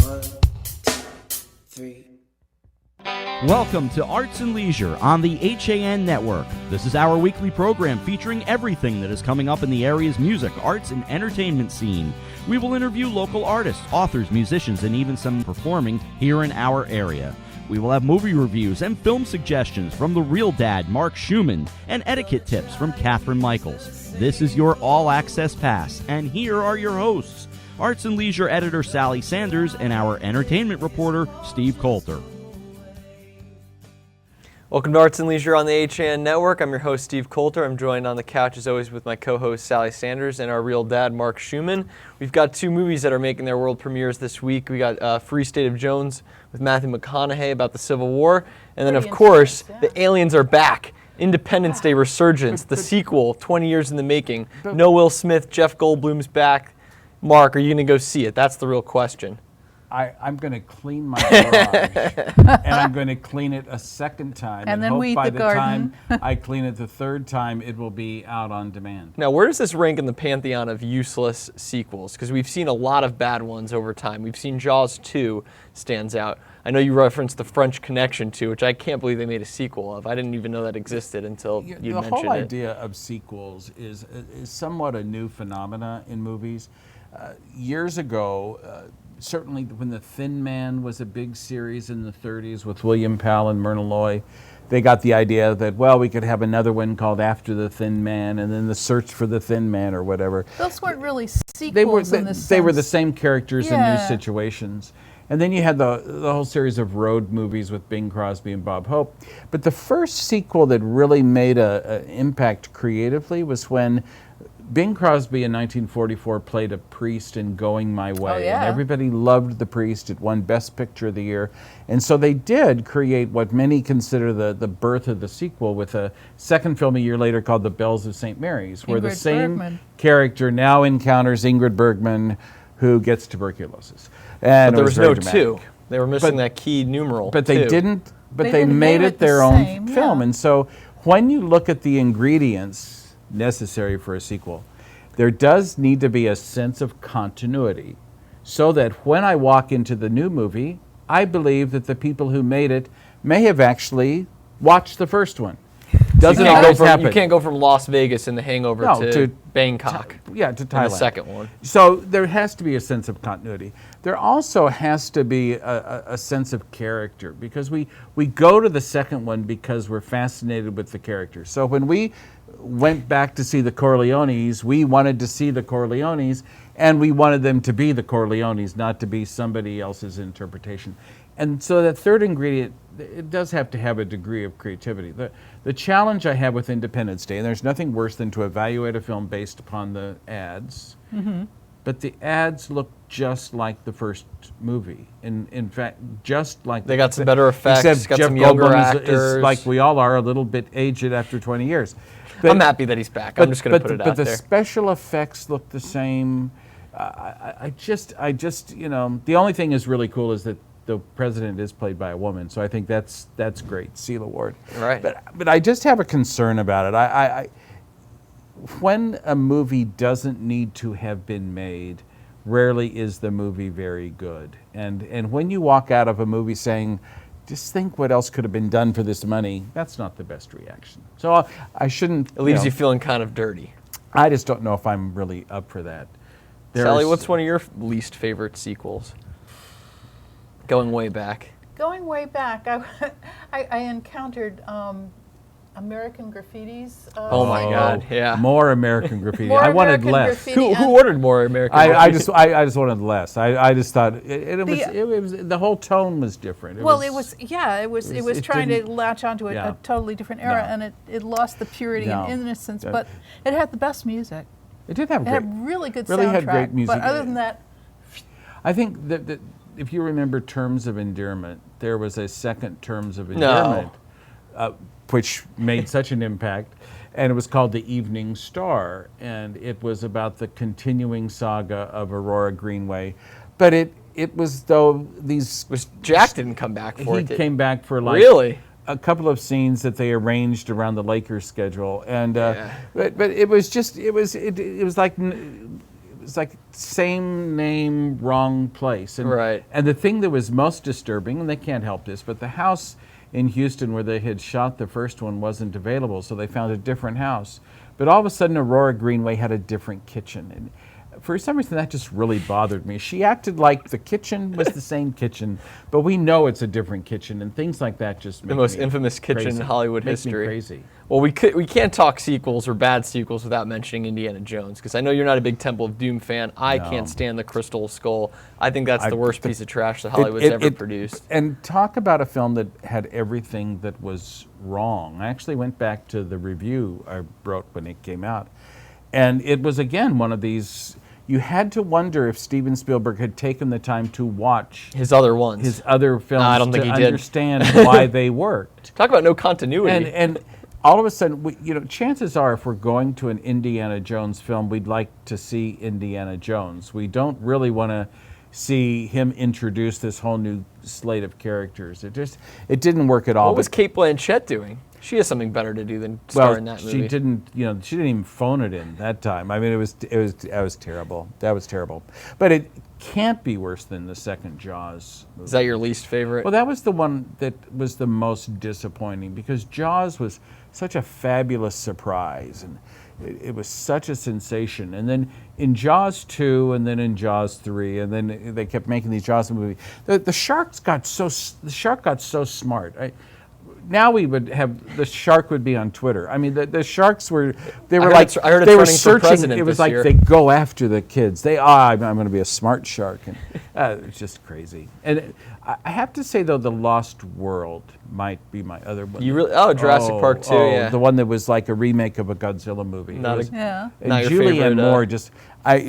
1, 2, 3. Welcome to Arts and Leisure on the HAN Network. This is our weekly program featuring everything that is coming up in the area's music, arts, and entertainment scene. We will interview local artists, authors, musicians, and even some performing here in our area. We will have movie reviews and film suggestions from the real dad, Mark Schumann, and etiquette tips from Catherine Michaels. This is your all-access pass, and here are your hosts, Arts and Leisure editor Sally Sanders and our entertainment reporter, Steve Coulter. Welcome to Arts and Leisure on the HAN Network. I'm your host, Steve Coulter. I'm joined on the couch, as always, with my co-host, Sally Sanders, and our real dad, Mark Schumann. We've got two movies that are making their world premieres this week. We got Free State of Jones with Matthew McConaughey about the Civil War. And then, of course, The Aliens Are Back. Independence Day Resurgence, the sequel, 20 years in the making. No Will Smith, Jeff Goldblum's back. Mark, are you going to go see it? That's the real question. I'm going to clean my garage, and I'm going to clean it a second time, and then hope weed by the time garden. I clean it the third time, it will be out on demand. Now, where does this rank in the pantheon of useless sequels? Because we've seen a lot of bad ones over time. We've seen Jaws 2 stands out. I know you referenced The French Connection 2, which I can't believe they made a sequel of. I didn't even know that existed until you mentioned it. The whole idea of sequels is somewhat a new phenomena in movies. Years ago, certainly when The Thin Man was a big series in the 30s with William Powell and Myrna Loy, they got the idea that, well, we could have another one called After the Thin Man and then The Search for the Thin Man or whatever. Those weren't really sequels in the sense. They were the same characters in Yeah. new situations. And then you had the whole series of road movies with Bing Crosby and Bob Hope. But the first sequel that really made an impact creatively was when Bing Crosby in 1944 played a priest in Going My Way. Oh, yeah. And everybody loved The Priest. It won Best Picture of the Year. And so they did create what many consider the birth of the sequel with a second film a year later called The Bells of St. Mary's, where the Ingrid same Bergman. character now encounters Ingrid Bergman, who gets tuberculosis. And But there it was very no dramatic. 2. They were missing that key numeral. But they 2. didn't. But They they didn't made name it it the their own same, film. yeah. And so when you look at the ingredients necessary for a sequel, there does need to be a sense of continuity, so that when I walk into the new movie, I believe that the people who made it may have actually watched the first one. Doesn't always happen. You can't go from Las Vegas in The Hangover to Bangkok. To in Thailand. the second one. So there has to be a sense of continuity. There also has to be a sense of character, because we go to the second one because we're fascinated with the characters. So when we went back to see the Corleones, we wanted to see the Corleones, and we wanted them to be the Corleones, not to be somebody else's interpretation. And so that third ingredient, it does have to have a degree of creativity. The challenge I have with Independence Day, and there's nothing worse than to evaluate a film based upon the ads, but the ads look just like the first movie. In fact, just like They got some better effects, except got Jeff some younger Goldblum actors. is like we all are, a little bit aged after 20 years. I'm happy that he's back. I'm just going to put it out But the there. special effects look the same. I just, the only thing is really cool is that the president is played by a woman, so I think that's great. Seal Award. Right. But I just have a concern about it. When a movie doesn't need to have been made, rarely is the movie very good. And when you walk out of a movie saying, just think what else could have been done for this money, that's not the best reaction. So I shouldn't. It leaves you feeling kind of dirty. I just don't know if I'm really up for that. Sally, what's one of your least favorite sequels? Going way back. Going way back, I encountered American Graffiti's. Oh my God! Yeah. More American Graffiti. More I wanted American less. Graffiti. Who ordered more American? I Graffiti? just wanted less. I just thought it was the whole tone was different. It was it trying to didn't- latch onto yeah. a totally different era, No. and it lost the purity No. and innocence, Yeah. but it had the best music. It did have It great. had really good really soundtrack. had great music. But other than that, I think that if you remember Terms of Endearment, there was a second Terms of Endearment, which made such an impact, and it was called The Evening Star, and it was about the continuing saga of Aurora Greenway. But it was, though, these... Jack didn't come back for He it. came back for like... Really? A couple of scenes that they arranged around the Lakers schedule, and but it was just it was like it's like same name, wrong place. And, Right. And the thing that was most disturbing, and they can't help this, but the house in Houston where they had shot the first one wasn't available, so they found a different house. But all of a sudden, Aurora Greenway had a different kitchen. And for some reason, that just really bothered me. She acted like the kitchen was the same kitchen, but we know it's a different kitchen, and things like that just make The most me infamous kitchen crazy. in Hollywood Makes history. Me crazy. Well, we can't talk sequels or bad sequels without mentioning Indiana Jones, because I know you're not a big Temple of Doom fan. I can't stand the Crystal Skull. I think that's the worst piece of trash that Hollywood's ever produced. And talk about a film that had everything that was wrong. I actually went back to the review I wrote when it came out, and it was, again, one of these, you had to wonder if Steven Spielberg had taken the time to watch His other ones. his other films I don't think to he did. understand why they worked. Talk about no continuity. And all of a sudden, chances are, if we're going to an Indiana Jones film, we'd like to see Indiana Jones. We don't really want to see him introduce this whole new slate of characters. It didn't work at all. What was Cate Blanchett doing? She has something better to do than star in that movie. She didn't even phone it in that time. I mean, that was terrible. That was terrible. But it can't be worse than the second Jaws movie. Is that your least favorite? Well, that was the one that was the most disappointing, because Jaws was such a fabulous surprise, and it was such a sensation. And then in Jaws 2, and then in Jaws 3, and then they kept making these Jaws movies. The shark got so smart. Now we would have, the shark would be on Twitter. I mean, the sharks were, they were I heard it's they were running for searching. president It was this like year. they go after the kids. I'm going to be a smart shark, and it's just crazy. And I have to say, though, The Lost World might be my other one. You really? Oh, Jurassic Park 2, yeah. The one that was like a remake of a Godzilla movie. Not It a- was- Yeah. and Not your Julianne favorite, Moore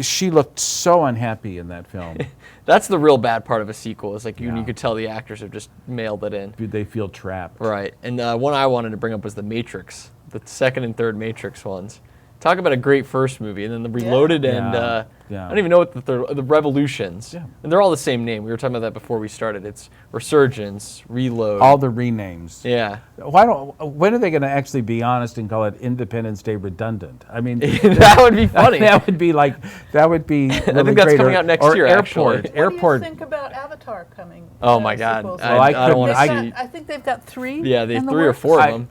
she looked so unhappy in that film. That's the real bad part of a sequel. Is like you Yeah. could tell the actors have just mailed it in. They feel trapped. Right. And one I wanted to bring up was The Matrix, the second and third Matrix ones. Talk about a great first movie, and then the Reloaded and Yeah. I don't even know what the Revolutions. Yeah. And they're all the same name. We were talking about that before we started. It's Resurgence, Reload. All the renames. Yeah. When are they going to actually be honest and call it Independence Day Redundant? I mean, That would be funny. that would be really I think that's great. coming out next or year, Airport. actually. Airport. What do you think about Avatar coming? Oh my God. sequels? I don't want to They've see. got- I think they've got 3. Yeah, they in the 3 or works. 4 of I, them.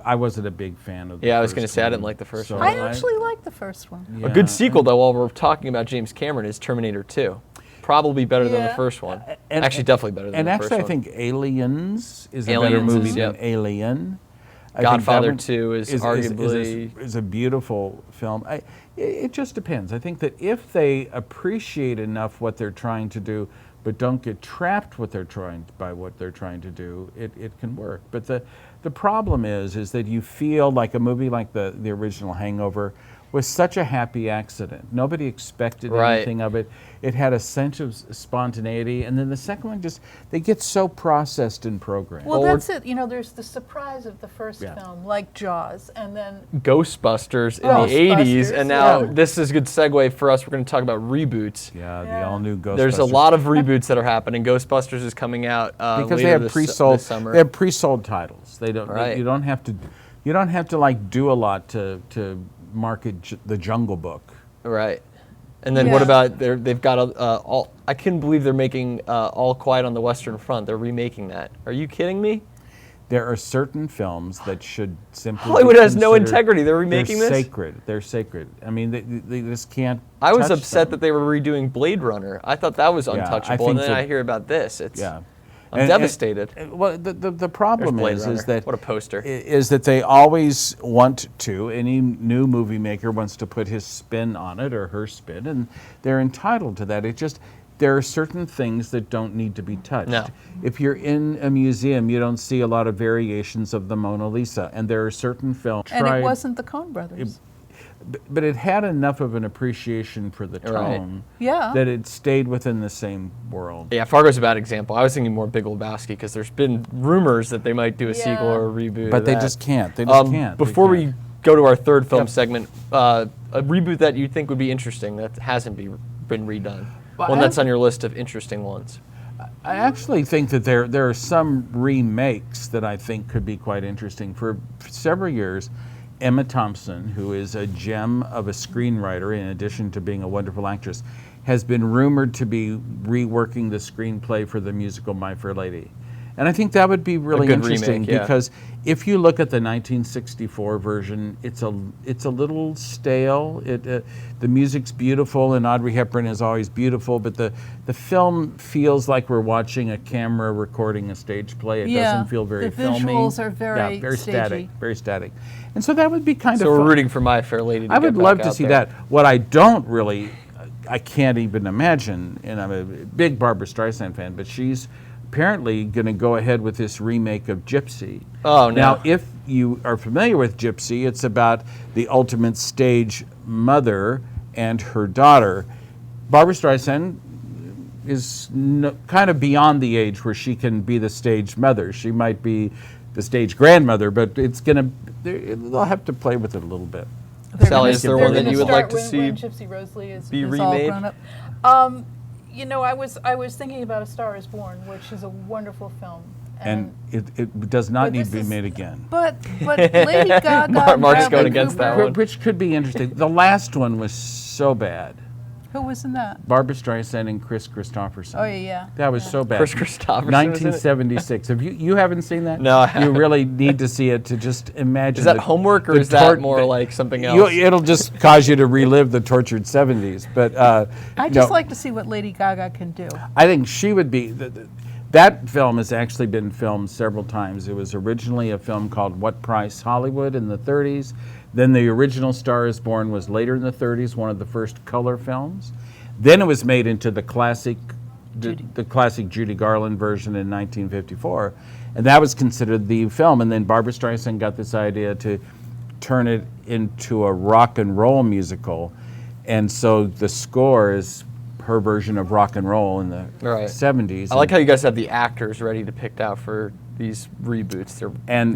I wasn't a big fan of the Yeah, I was first going to say I didn't one. like the first So one. I actually like the first one. A good sequel, though, while we're talking about James Cameron, is Terminator 2 Probably better than the Yeah. first one. And- Actually, definitely better than And the actually, first I one. think Aliens is a better Aliens movie is, than yep. Alien. I think Godfather that one 2 is arguably- is a beautiful film. It just depends. I think that if they appreciate enough what they're trying to do, but don't get trapped by what they're trying to do, it can work. But the problem is that you feel like a movie like the original Hangover was such a happy accident. Nobody expected Right. anything of it. It had a sense of spontaneity, and then the second one they get so processed and programmed. Well, Well, that's it. There's the surprise of the first Yeah. film, like Jaws, and then Ghostbusters in Ghostbusters, the 80s, and now yeah. this is a good segue for us. We're going to talk about reboots. Yeah, the Yeah. all-new Ghostbusters. There's a lot of reboots that are happening. Ghostbusters is coming out because later they have this pre-sold. summer. They have pre-sold titles. They don't. Right. You don't have to. You don't have to like do a lot to market the Jungle Book. Right. And then what Yeah. about they've got all? I couldn't believe they're making All Quiet on the Western Front. They're remaking that. Are you kidding me? There are certain films that should simply. Hollywood be has no considered- integrity. They're remaking this? Sacred. They're sacred. I mean, they just can't. I was touch upset them. that they were redoing Blade Runner. I thought that was I untouchable, think and then so. I hear about this. Yeah. I'm devastated. Well, the problem There's Blade is Runner. that What a poster. is that they always want to. Any new movie maker wants to put his spin on it or her spin, and they're entitled to that. There are certain things that don't need to be touched. No. If you're in a museum, you don't see a lot of variations of the Mona Lisa, and there are certain films. and it wasn't the Coen brothers. But it had enough of an appreciation for the Right. tone Yeah. that it stayed within the same world. Yeah, Fargo's a bad example. I was thinking more Big Lebowski because there's been rumors that they might do a sequel Yeah. or a reboot. But of they that. just can't. They just can't. They Before can't. we go to our third film Yep. segment, a reboot that you think would be interesting that hasn't been redone. Well, One I that's have- on your list of interesting ones. I actually think that there are some remakes that I think could be quite interesting. For several years, Emma Thompson, who is a gem of a screenwriter in addition to being a wonderful actress, has been rumored to be reworking the screenplay for the musical My Fair Lady. And I think that would be really good interesting remake, yeah. because if you look at the 1964 version, it's a little stale. The music's beautiful and Audrey Hepburn is always beautiful, but the film feels like we're watching a camera recording a stage play. It doesn't feel very the filmy. visuals are very static, stagey. very static. And so that would be kind of So we're fun. rooting for My Fair Lady to I get would back love to out see there. that. What I don't really, I can't even imagine, and I'm a big Barbra Streisand fan, but she's apparently going to go ahead with this remake of Gypsy. Oh, no. Now, if you are familiar with Gypsy, it's about the ultimate stage mother and her daughter. Barbra Streisand is kind of beyond the age where she can be the stage mother. She might be the stage grandmother, but they'll have to play with it a little bit. Sally, is there one that you would like to when see Gypsy Rosalie is be all remade? grown up. You know, I was thinking about A Star Is Born, which is a wonderful film. And it does not But need this to be is- made again. But Lady Gaga, Mark's and going Bradley against that Cooper- one. Which could be interesting. The last one was so bad. Who was in that? Barbra Streisand and Chris Christopherson. Oh yeah. That was so bad. Chris Christopherson was in it? 1976. Have you haven't seen that? No, I You haven't. really need to see it to just imagine. Is that the- homework or the is that more like something else? It'll just cause you to relive the tortured 70s. But I just like to see what Lady Gaga can do. I think she would be. That film has actually been filmed several times. It was originally a film called What Price Hollywood in the 30s. Then the original Star Is Born was later in the 30s, one of the first color films. Then it was made into the classic Judy Garland version in 1954, and that was considered the film. And then Barbra Streisand got this idea to turn it into a rock and roll musical, and so the score is her version of rock and roll in the Right. 70s. I like how you guys have the actors ready to pick out for these reboots.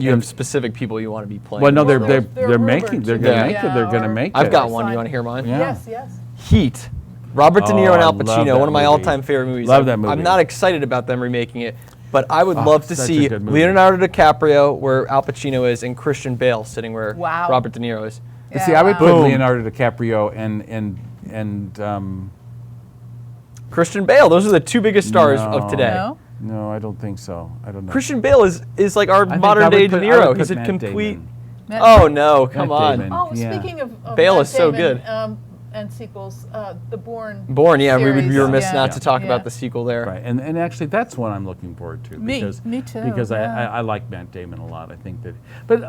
You have specific people you want to be playing. Well, no, Well, they're they're making. They're rumored going to to make be. it. They're going to Yeah, make it. I've got Or one. You sign- want to hear mine? Yeah. Yes. Heat. Robert De Oh, Niro and I Al love Pacino, that one of my movie. all-time favorite movies. Love that movie. I'm not excited about them remaking it, but I would Oh, love to such a see good movie. Leonardo DiCaprio where Al Pacino is and Christian Bale sitting where Wow. Robert De Niro is. Yeah, See, I would wow. put Boom. Leonardo DiCaprio and Christian Bale, those are the two biggest stars of today. No. no, I don't think so. I don't know. Christian Bale is like our I think modern I would day put- De I would Niro. put He's a Matt complete. Damon. Oh no, come Matt on. Damon. Oh, Yeah. speaking of Bale Matt is so Damon, good. And sequels, the Bourne. Born, yeah, we would be series. remiss Yeah. not to talk Yeah. about the sequel there. Right, and actually that's one I'm looking forward to. Me too, Because yeah. I like Matt Damon a lot. I think that. But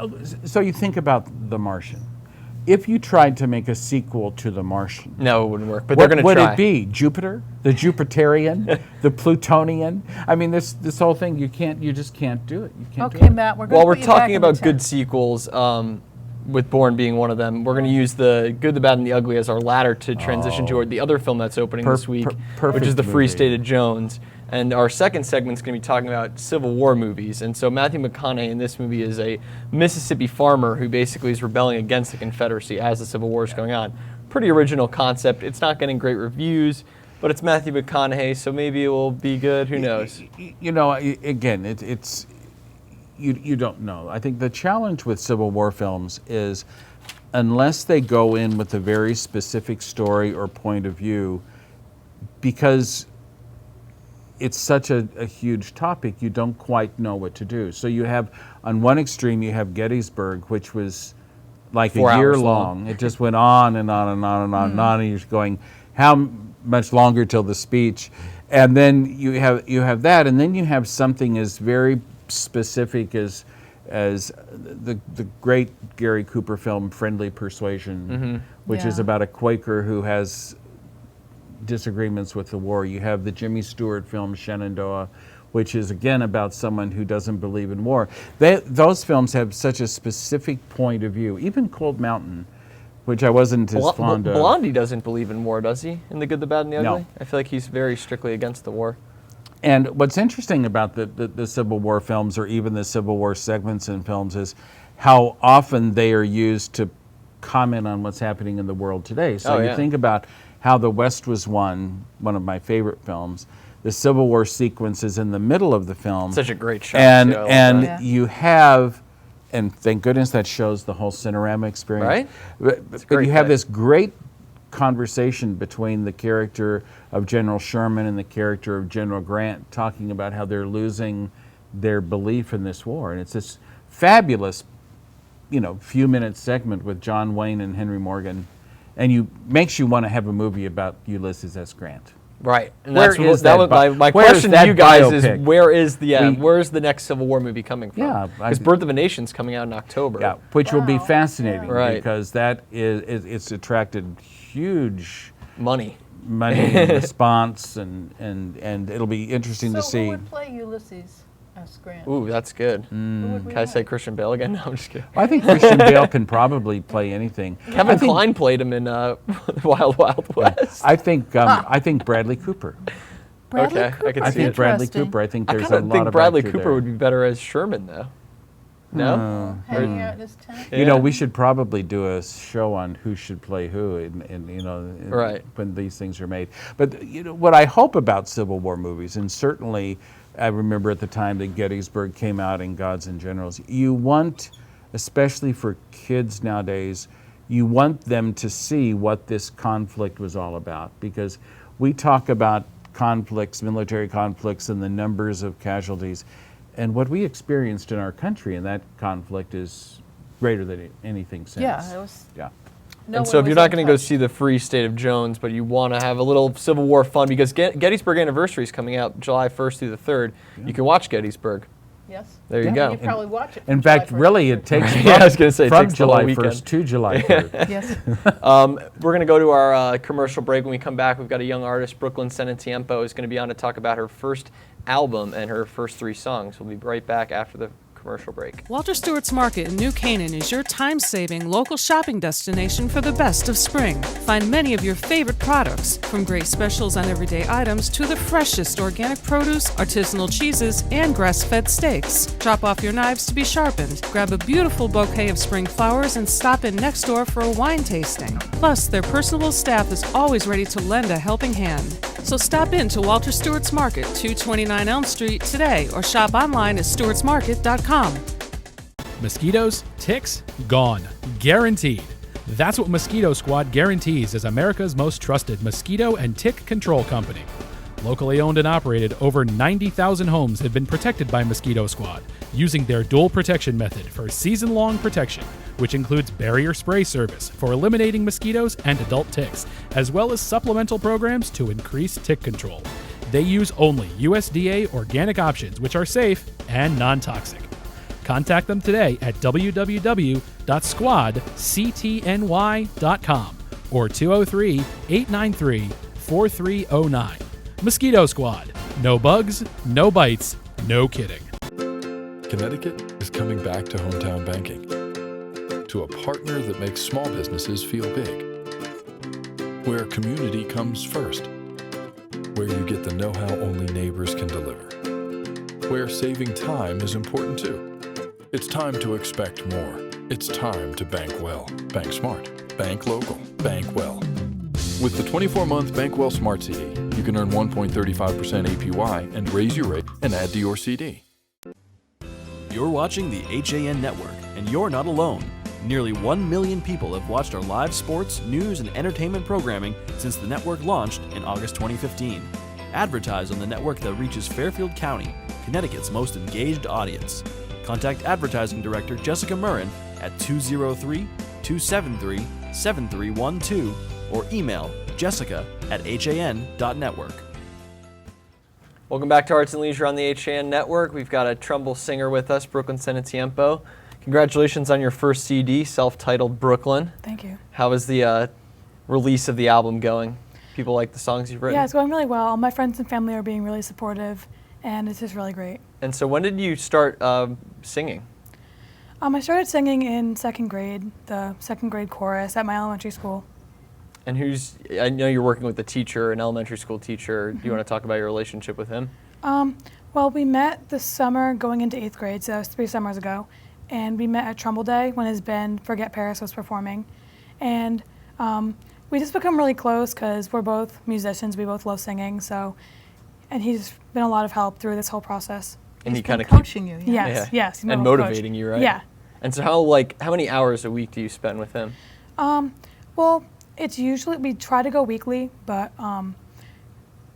so you think about The Martian. If you tried to make a sequel to The Martian, No, it wouldn't work. But what they're going would to try. it be? Jupiter, the Jupiterian, the Plutonian? I mean, this whole thing you just can't do it. You can't. Okay, do it. Matt, we're going While to we're put you back talking in the about good tent. sequels, with Bourne being one of them, we're going to use the Good, the Bad, and the Ugly as our ladder to transition toward the other film that's opening this week, which is perfect The Free movie. State of Jones. And our second segment is going to be talking about Civil War movies. And so Matthew McConaughey in this movie is a Mississippi farmer who basically is rebelling against the Confederacy as the Civil War is going on. Pretty original concept. It's not getting great reviews, but it's Matthew McConaughey, so maybe it will be good. Who knows? You know, again, it's you don't know. I think the challenge with Civil War films is unless they go in with a very specific story or point of view, because it's such a huge topic, you don't quite know what to do. So you have, on one extreme, you have Gettysburg, which was like 4 a year hours long. long. It just went on and on and on and on and on, and you're just going, how much longer till the speech? And then you have that, and then you have something as very specific as the great Gary Cooper film Friendly Persuasion, which is Yeah. about a Quaker who has disagreements with the war. You have the Jimmy Stewart film Shenandoah, which is again about someone who doesn't believe in war. Those films have such a specific point of view. Even Cold Mountain, which I wasn't as fond of. Blondie doesn't believe in war, does he? In The Good, the Bad, and the No. Ugly? I feel like he's very strictly against the war. And what's interesting about the Civil War films, or even the Civil War segments in films, is how often they are used to comment on what's happening in the world today. So Oh, you yeah. think about How the West Was Won, one of my favorite films. The Civil War sequence is in the middle of the film. Such a great shot. and too. I love and that. Yeah. you have and thank goodness that shows the whole Cinerama experience. Right? But you have play. this great conversation between the character of General Sherman and the character of General Grant, talking about how they're losing their belief in this war. And it's this fabulous, few minute segment with John Wayne and Henry Morgan, and makes you want to have a movie about Ulysses S. Grant. Right. And Where that's is that was that my where is question to that you guys biopic? is where's the next Civil War movie coming from? Yeah, Because Birth of a Nation's coming out in October. Yeah, which will be Wow. fascinating, Yeah. Right. because that it's attracted huge Money. money and response, and it'll be interesting to So see. who would play Ulysses S. Grant? Ooh, that's good. Who would we Can I say have? Christian Bale again? No, I'm just kidding. I think Christian Bale can probably play anything. Kevin Kline played him in Wild Wild West. I think Bradley Cooper. Bradley Okay, I Cooper. could I see think it. Bradley Interesting. Cooper. I think I there's kind a of lot think of Bradley actor Cooper there. would be better as Sherman, though. No? Hanging out in his tent. You know, Yeah. we should probably do a show on who should play who, Right. when these things are made. But what I hope about Civil War movies, and certainly I remember at the time that Gettysburg came out in Gods and Generals, you want, especially for kids nowadays, you want them to see what this conflict was all about, because we talk about conflicts, military conflicts, and the numbers of casualties. And what we experienced in our country in that conflict is greater than anything since. Yeah, it was. Yeah. No And so one if you're was not going to go untouched. see The Free State of Jones, but you want to have a little Civil War fun, because Gettysburg Anniversary is coming out July 1st through the 3rd, you can watch Gettysburg. Yes. There you Yeah. go. You probably watch it. In from fact, July 1st. really, it takes from, Yeah, I was gonna say, it from takes the whole July weekend. 1st to July 3rd. Yes. We're going to go to our commercial break. When we come back, we've got a young artist, Brooklyn Senmo, is going to be on to talk about her first album and her first 3 songs. We'll be right back after the commercial break. Walter Stewart's Market in New Canaan is your time-saving local shopping destination for the best of spring. Find many of your favorite products, from great specials on everyday items to the freshest organic produce, artisanal cheeses, and grass-fed steaks. Drop off your knives to be sharpened, grab a beautiful bouquet of spring flowers, and stop in next door for a wine tasting. Plus, their personable staff is always ready to lend a helping hand. So stop in to Walter Stewart's Market, 229 Elm Street today, or shop online at stewartsmarket.com. Mosquitoes, ticks, gone. Guaranteed. That's what Mosquito Squad guarantees as America's most trusted mosquito and tick control company. Locally owned and operated, over 90,000 homes have been protected by Mosquito Squad using their dual protection method for season-long protection, which includes barrier spray service for eliminating mosquitoes and adult ticks, as well as supplemental programs to increase tick control. They use only USDA organic options, which are safe and non-toxic. Contact them today at www.squadctny.com or 203-893-4309. Mosquito Squad. No bugs, no bites, no kidding. Connecticut is coming back to hometown banking, to a partner that makes small businesses feel big, where community comes first, where you get the know-how only neighbors can deliver, where saving time is important too. It's time to expect more. It's time to bank well, bank smart, bank local, bank well. With the 24-month Bank Well Smart CD, you can earn 1.35% APY and raise your rate and add to your CD. You're watching the HAN Network, and you're not alone. Nearly 1 million people have watched our live sports, news, and entertainment programming since the network launched in August 2015. Advertise on the network that reaches Fairfield County, Connecticut's most engaged audience. Contact Advertising Director Jessica Murrin at 203-273-7312 or email jessica@han.network. Welcome back to Arts and Leisure on the HAN Network. We've got a Trumbull singer with us, Brooklyn Senmo. Congratulations on your first CD, self-titled Brooklyn. Thank you. How is the release of the album going? People like the songs you've written? Yeah, it's going really well. All my friends and family are being really supportive, and it's just really great. And so when did you start singing? I started singing in second grade, the second grade chorus at my elementary school. And I know you're working with a teacher, an elementary school teacher. Do you want to talk about your relationship with him? Well, we met this summer going into 8th grade, so that was 3 summers ago. And we met at Trumbull Day when his band Forget Paris was performing. And we just become really close because we're both musicians, we both love singing, and he's been a lot of help through this whole process. And he He's kind been of coaching you. Yeah. Yes, yes. he's my And little motivating coach. you, right? Yeah. And so how many hours a week do you spend with him? Well, it's usually, we try to go weekly, but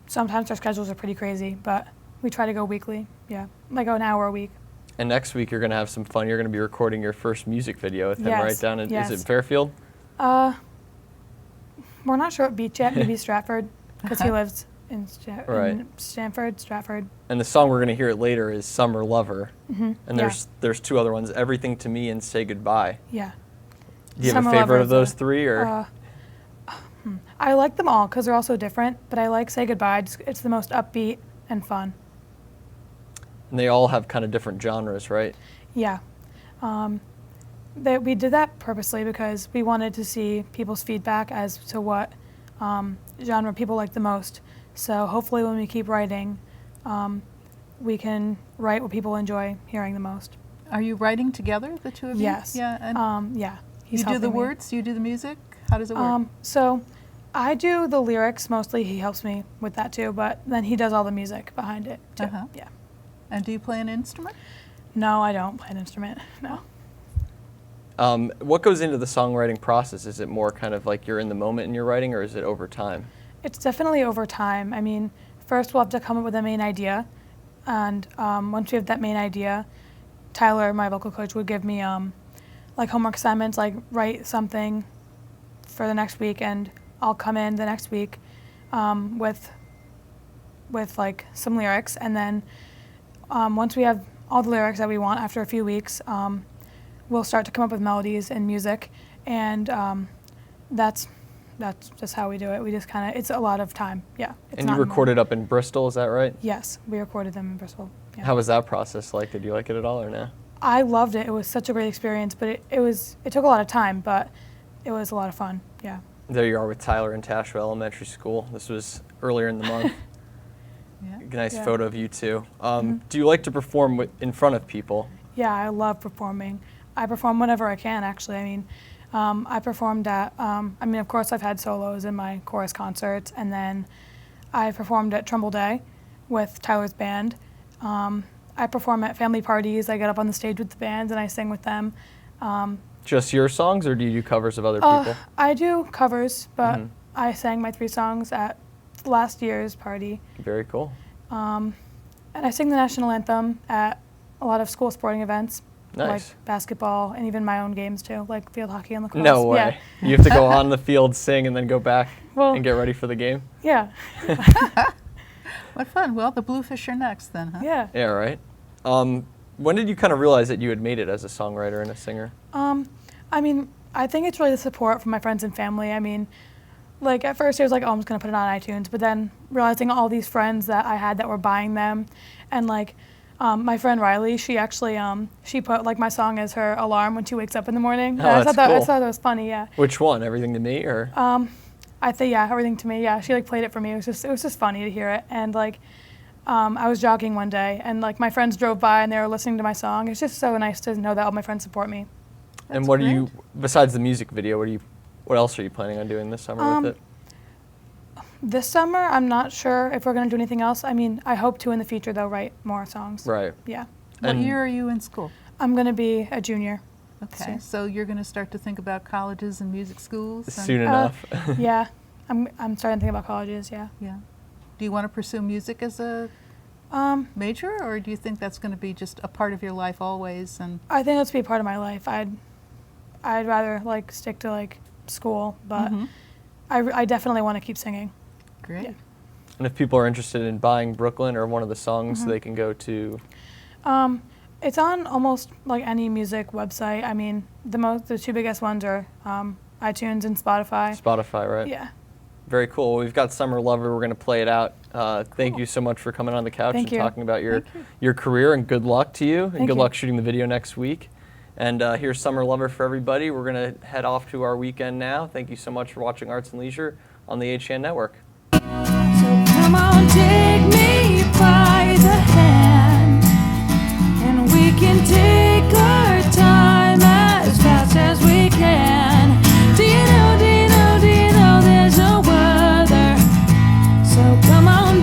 sometimes our schedules are pretty crazy, but we try to go weekly, yeah, like an hour a week. And next week you're going to have some fun. You're going to be recording your first music video with him, Yes, right down in, yes. is it Fairfield? We're not sure what beach yet, maybe Stratford, because he lives in, Right. in Stratford. And the song we're going to hear it later is Summer Lover. Mm-hmm. And there's two other ones, Everything to Me and Say Goodbye. Yeah. Do you have Summer a favorite Lover of is those three? Or I like them all because they're all so different, but I like Say Goodbye. It's the most upbeat and fun. And they all have kind of different genres, right? Yeah. We did that purposely because we wanted to see people's feedback as to what genre people like the most. So hopefully when we keep writing, we can write what people enjoy hearing the most. Are you writing together, the two of you? Yes. Yeah. And Yeah. He's you do the helping me. words? You do the music? How does it work? So I do the lyrics mostly. He helps me with that too, but then he does all the music behind it too. Uh-huh. Yeah. And do you play an instrument? No, I don't play an instrument. No. What goes into the songwriting process? Is it more kind of like you're in the moment and you're writing, or is it over time? It's definitely over time. I mean, first we'll have to come up with a main idea, and once we have that main idea, Tyler, my vocal coach, would give me like homework assignments, like write something for the next week, and I'll come in the next week with like some lyrics, and then once we have all the lyrics that we want after a few weeks, we'll start to come up with melodies and music, and that's just how we do it. We just kind of, it's a lot of time, yeah. It's And not you in the recorded morning. up in Bristol, is that right? Yes, we recorded them in Bristol. Yeah. How was that process like? Did you like it at all or no? I loved it. It was such a great experience, but it took a lot of time, but it was a lot of fun, yeah. There you are with Tyler in Tashua Elementary School. This was earlier in the month. Yeah. Nice Yeah. photo of you two. Do you like to perform in front of people? Yeah, I love performing. I perform whenever I can, actually. I mean, I performed at, of course I've had solos in my chorus concerts, and then I performed at Trumbull Day with Tyler's band. I perform at family parties. I get up on the stage with the bands and I sing with them. Just your songs, or do you do covers of other people? I do covers, but I sang my 3 songs at last year's party. Very cool. And I sing the national anthem at a lot of school sporting events. Nice. Like basketball and even my own games too, like field hockey and lacrosse. No way. Yeah. You have to go on the field, sing, and then go back Well- and get ready for the game? Yeah. What fun. Well, the Bluefish are next then, huh? Yeah. Yeah, right. When did you kind of realize that you had made it as a songwriter and a singer? I think it's really the support from my friends and family. I mean, like at first it was like, oh, I'm just gonna put it on iTunes, but then realizing all these friends that I had that were buying them, and like my friend Riley, she actually she put like my song as her alarm when she wakes up in the morning. Oh, I that's thought cool. that was funny. Yeah. Which one? Everything to Me, or? I think Everything to Me. Yeah, she like played it for me. It was just funny to hear it, and like I was jogging one day, and like my friends drove by and they were listening to my song. It's just so nice to know that all my friends support me. And what do you, besides the music video, what else are you planning on doing this summer with it? This summer, I'm not sure if we're gonna do anything else. I mean, I hope to in the future though write more songs. Right. Yeah. What And- year are you in school? I'm gonna be a junior. Okay, so you're going to start to think about colleges and music schools? and- Soon enough. Yeah, I'm starting to think about colleges. Yeah. Yeah. Do you want to pursue music as a major, or do you think that's going to be just a part of your life always? And I think that's be a part of my life. I'd rather like stick to like school, but I definitely want to keep singing. great. Yeah. And if people are interested in buying Brooklyn or one of the songs, they can go to. It's on almost like any music website. I mean, the 2 biggest ones are iTunes and Spotify. Spotify, right? Yeah. Very cool. We've got Summer Lover. We're going to play it out. Thank you so much for coming on the couch Thank and you. talking about your career, and good luck to you. And Thank good you. luck shooting the video next week. And here's Summer Lover for everybody. We're going to head off to our weekend now. Thank you so much for watching Arts and Leisure on the HN Network. So come on, take me by the hand, and we can take our time as fast as we can. Do you know, there's no weather? So come on,